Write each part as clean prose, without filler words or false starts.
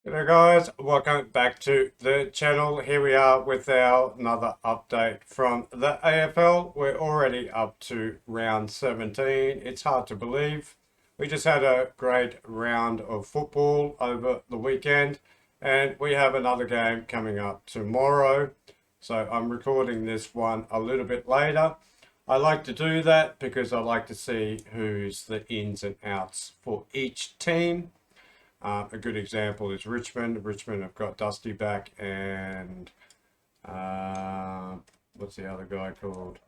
Hello guys, welcome back to the channel. Here we are with our another update from the AFL. We're already up to round 17. It's hard to believe. We just had a great round of football over the weekend and we have another game coming up tomorrow. So I'm recording this one a little bit later. I like to do that because I like to see who's the ins and outs for each team. A good example is Richmond. Richmond have got Dusty back and what's the other guy called?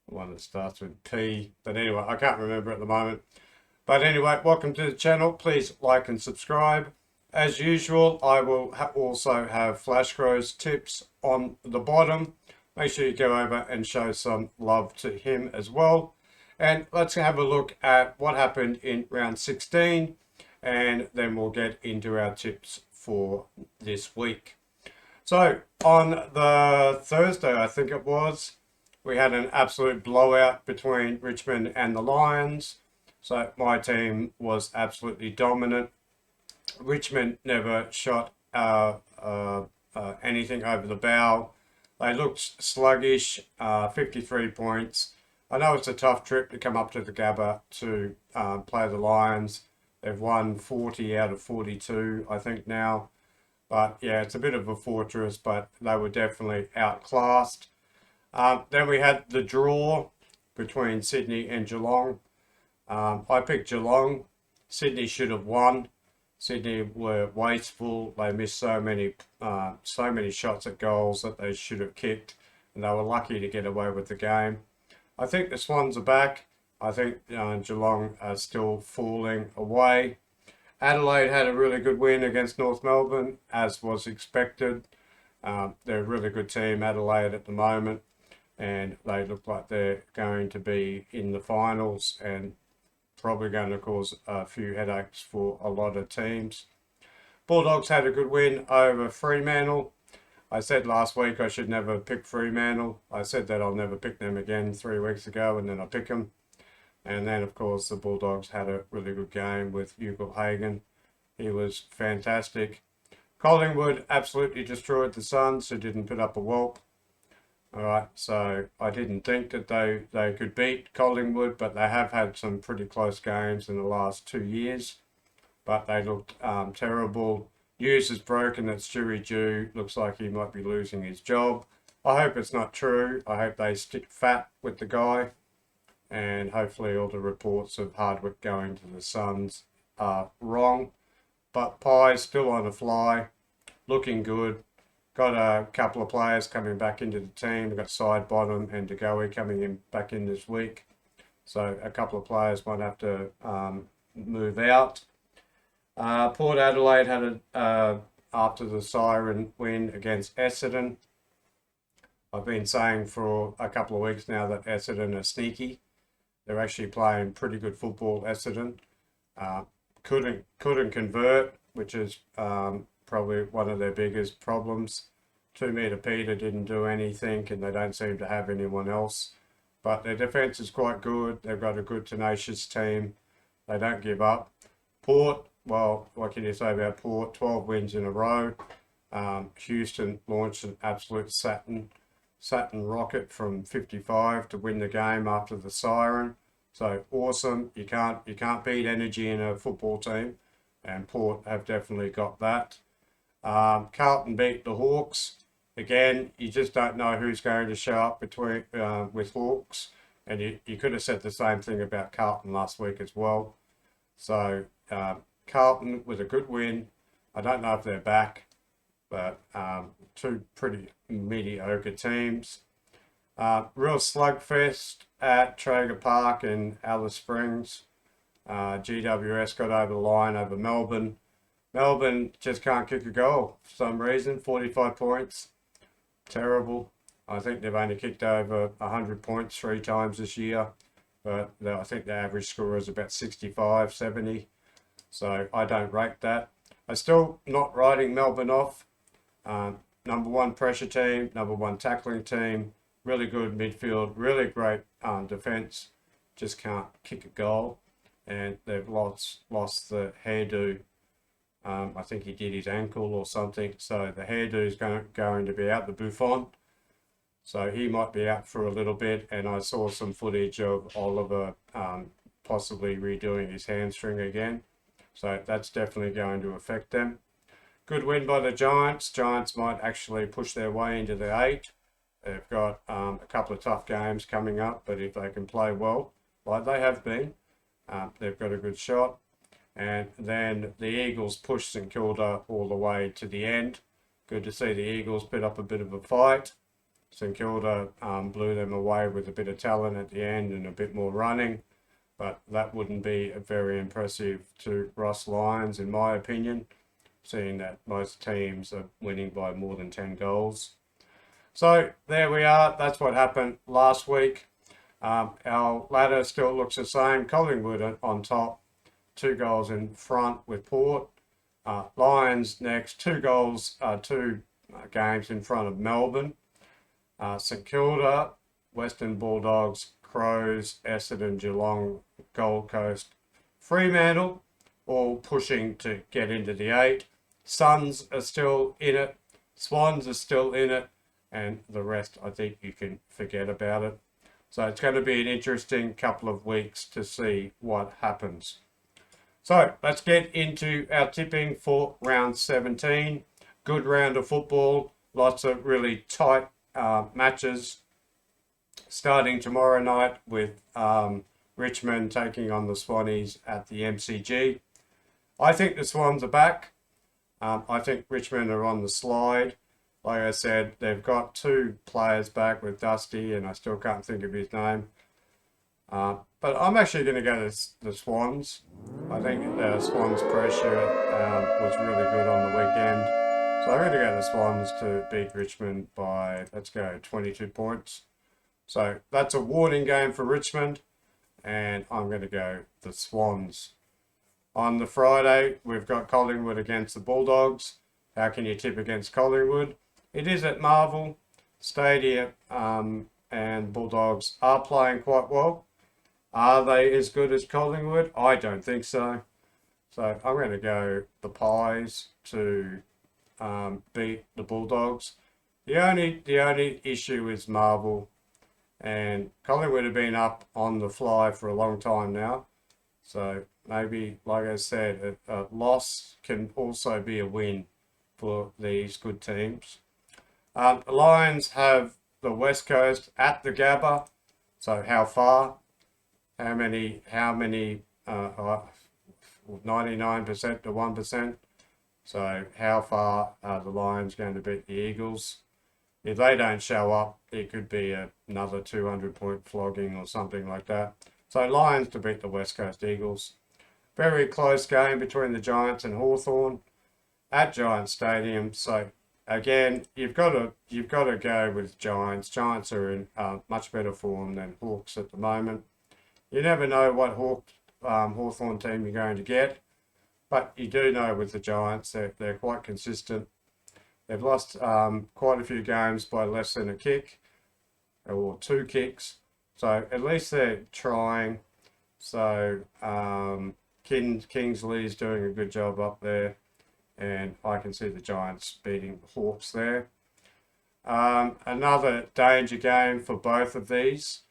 The one that starts with P. But anyway, I can't remember at the moment. But anyway, welcome to the channel. Please like and subscribe. As usual, I will also have Flash Crows tips on the bottom. Make sure you go over and show some love to him as well. And let's have a look at what happened in round 16 and then we'll get into our tips for this week. So on the Thursday, I think it was, we had an absolute blowout between Richmond and the Lions. So my team was absolutely dominant. Richmond never shot anything over the bow. They looked sluggish, 53 points. I know it's a tough trip to come up to the Gabba to play the Lions. They've won 40 out of 42, I think now. But yeah, it's a bit of a fortress, but they were definitely outclassed. Then we had the draw between Sydney and Geelong. I picked Geelong. Sydney should have won. Sydney were wasteful. They missed so many shots at goals that they should have kicked, and they were lucky to get away with the game. I think the Swans are back. I think Geelong are still falling away. Adelaide had a really good win against North Melbourne, as was expected. They're a really good team, Adelaide, at the moment, and they look like they're going to be in the finals and probably going to cause a few headaches for a lot of teams. Bulldogs had a good win over Fremantle. I said last week I should never pick Fremantle. I said that I'll never pick them again 3 weeks ago, and then I pick them. And then, of course, the Bulldogs had a really good game with Ugle-Hagan. He was fantastic. Collingwood absolutely destroyed the Suns, who didn't put up a whelp. All right, so I didn't think that they could beat Collingwood, but they have had some pretty close games in the last 2 years. But they looked terrible. News is broken that Stewie Dew looks like he might be losing his job. I hope it's not true. I hope they stick fat with the guy, and hopefully all the reports of Hardwick going to the Suns are wrong. But Pye's still on the fly, looking good. Got a couple of players coming back into the team. We've got Sidebottom and DeGoey coming in back in this week. So a couple of players might have to move out. Port Adelaide had after the siren win against Essendon. I've been saying for a couple of weeks now that Essendon are sneaky. They're actually playing pretty good football, Essendon. Couldn't convert, which is probably one of their biggest problems. 2 Metre Peter didn't do anything, and they don't seem to have anyone else. But their defence is quite good. They've got a good, tenacious team. They don't give up. Port, well, what can you say about Port? 12 wins in a row. Houston launched an absolute Saturn rocket from 55 to win the game after the siren. So awesome. You can't beat energy in a football team, and Port have definitely got that. Carlton beat the Hawks. Again, you just don't know who's going to show up between with Hawks, and you could have said the same thing about Carlton last week as well. So Carlton with a good win. I don't know if they're back, but two pretty mediocre teams. Real slugfest at Traeger Park in Alice Springs. GWS got over the line over Melbourne. Melbourne just can't kick a goal for some reason. 45 points. Terrible. I think they've only kicked over 100 points 3 times this year. But I think the average score is about 65, 70. So I don't rate that. I'm still not writing Melbourne off. Number one pressure team, number one tackling team, really good midfield, really great defence, just can't kick a goal. And they've lost the hairdo I think he did his ankle or something. So the hairdo is going to be out, the Buffon. So he might be out for a little bit. And I saw some footage of Oliver possibly redoing his hamstring again. So that's definitely going to affect them. Good win by the Giants. Giants might actually push their way into the 8. They've got a couple of tough games coming up, but if they can play well, like they have been, they've got a good shot. And then the Eagles pushed St Kilda all the way to the end. Good to see the Eagles put up a bit of a fight. St Kilda blew them away with a bit of talent at the end and a bit more running, but that wouldn't be very impressive to Ross Lyons, in my opinion, seeing that most teams are winning by more than 10 goals. So there we are. That's what happened last week. Our ladder still looks the same. Collingwood on top, 2 goals in front with Port. Lions next, 2 goals, 2 games in front of Melbourne. St Kilda, Western Bulldogs, Crows, Essendon, Geelong, Gold Coast, Fremantle, all pushing to get into the 8. Suns are still in it. Swans are still in it. And the rest, I think you can forget about it. So it's going to be an interesting couple of weeks to see what happens. So let's get into our tipping for round 17. Good round of football. Lots of really tight matches. Starting tomorrow night with Richmond taking on the Swannies at the MCG. I think the Swans are back. I think Richmond are on the slide. Like I said, they've got 2 players back with Dusty, and I still can't think of his name. But I'm actually going to go to the Swans. I think the Swans' pressure was really good on the weekend. So I'm going to go to the Swans to beat Richmond by, let's go, 22 points. So that's a warning game for Richmond, and I'm going to go the Swans. On the Friday, we've got Collingwood against the Bulldogs. How can you tip against Collingwood? It is at Marvel Stadium, and Bulldogs are playing quite well. Are they as good as Collingwood? I don't think so. So I'm going to go the Pies to beat the Bulldogs. The only issue is Marvel, and Collingwood have been up on the fly for a long time now. So maybe, like I said, a loss can also be a win for these good teams. The Lions have the West Coast at the Gabba. So how far? How many? 99% to 1%. So how far are the Lions going to beat the Eagles? If they don't show up, it could be another 200-point flogging or something like that. So Lions to beat the West Coast Eagles. Very close game between the Giants and Hawthorn at Giants Stadium. So again, you've got to go with Giants. Giants are in much better form than Hawks at the moment. You never know what Hawthorn team you're going to get, but you do know with the Giants they're quite consistent. They've lost quite a few games by less than a kick or 2 kicks, so at least they're trying. So Kingsley's doing a good job up there, and I can see the Giants beating the Hawks there. Another danger game for both of these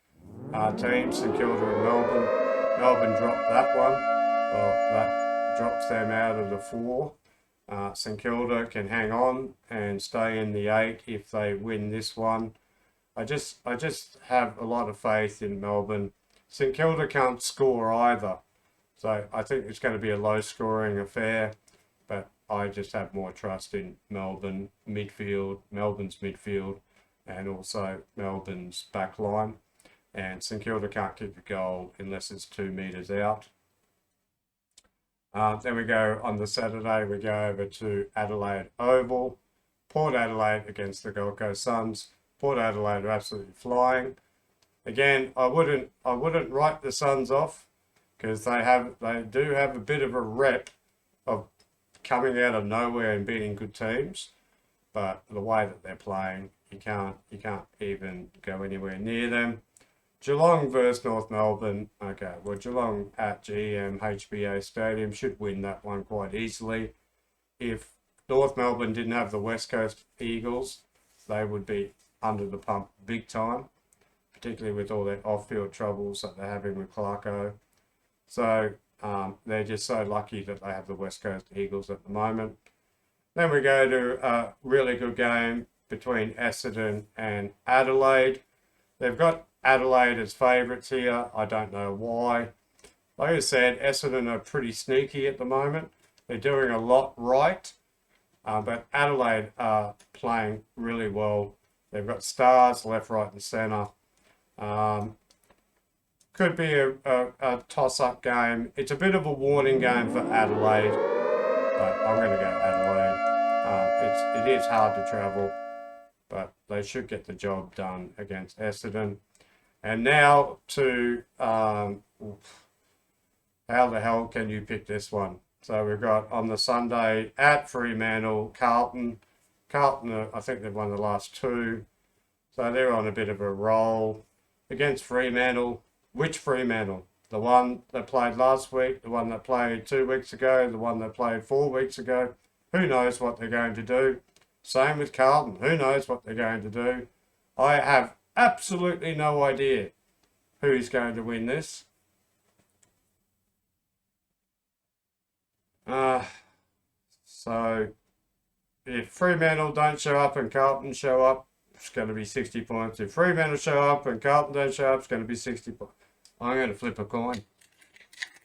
teams, St Kilda and Melbourne. Melbourne dropped that one. Well, that drops them out of the 4. St Kilda can hang on and stay in the 8 if they win this one. I just have a lot of faith in Melbourne. St Kilda can't score either, so I think it's going to be a low-scoring affair. But I just have more trust in Melbourne's midfield, and also Melbourne's back line. And St Kilda can't kick a goal unless it's 2 metres out. Then we go on the Saturday, we go over to Adelaide Oval. Port Adelaide against the Gold Coast Suns. Port Adelaide are absolutely flying. Again, I wouldn't write the Suns off, because they do have a bit of a rep of coming out of nowhere and beating good teams. But the way that they're playing, you can't even go anywhere near them. Geelong versus North Melbourne. Okay, well, Geelong at GM HBA Stadium should win that one quite easily. if North Melbourne didn't have the West Coast Eagles, they would be under the pump big time, particularly with all their off-field troubles that they're having with Clarko. So they're just so lucky that they have the West Coast Eagles at the moment. Then we go to a really good game between Essendon and Adelaide. They've got Adelaide as favourites here. I don't know why. Like I said, Essendon are pretty sneaky at the moment. They're doing a lot right, but Adelaide are playing really well. They've got stars left, right and centre. Could be a toss-up game. It's a bit of a warning game for Adelaide, but I'm going to go Adelaide. It is hard to travel, but they should get the job done against Essendon. And now to, how the hell can you pick this one? So we've got on the Sunday at Fremantle, Carlton. Carlton, I think they've won the last two. So they're on a bit of a roll. Against Fremantle. Which Fremantle? The one that played last week, the one that played 2 weeks ago, the one that played 4 weeks ago? Who knows what they're going to do? Same with Carlton. Who knows what they're going to do? I have absolutely no idea who's going to win this. So if Fremantle don't show up and Carlton show up, it's going to be 60 points. If Fremantle show up and Carlton don't show up, it's going to be 60 points. I'm going to flip a coin.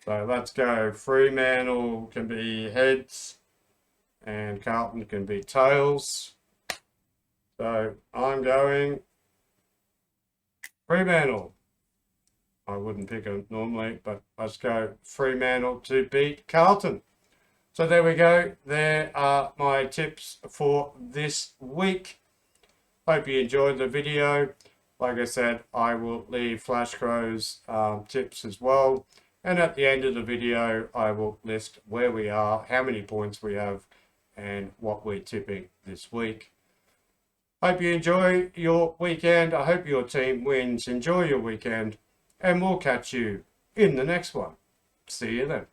So let's go. Fremantle can be heads and Carlton can be tails. So I'm going Fremantle. I wouldn't pick them normally, but let's go Fremantle to beat Carlton. So there we go. There are my tips for this week. Hope you enjoyed the video. Like I said, I will leave Flash Crow's tips as well. And at the end of the video, I will list where we are, how many points we have, and what we're tipping this week. Hope you enjoy your weekend. I hope your team wins. Enjoy your weekend. And we'll catch you in the next one. See you then.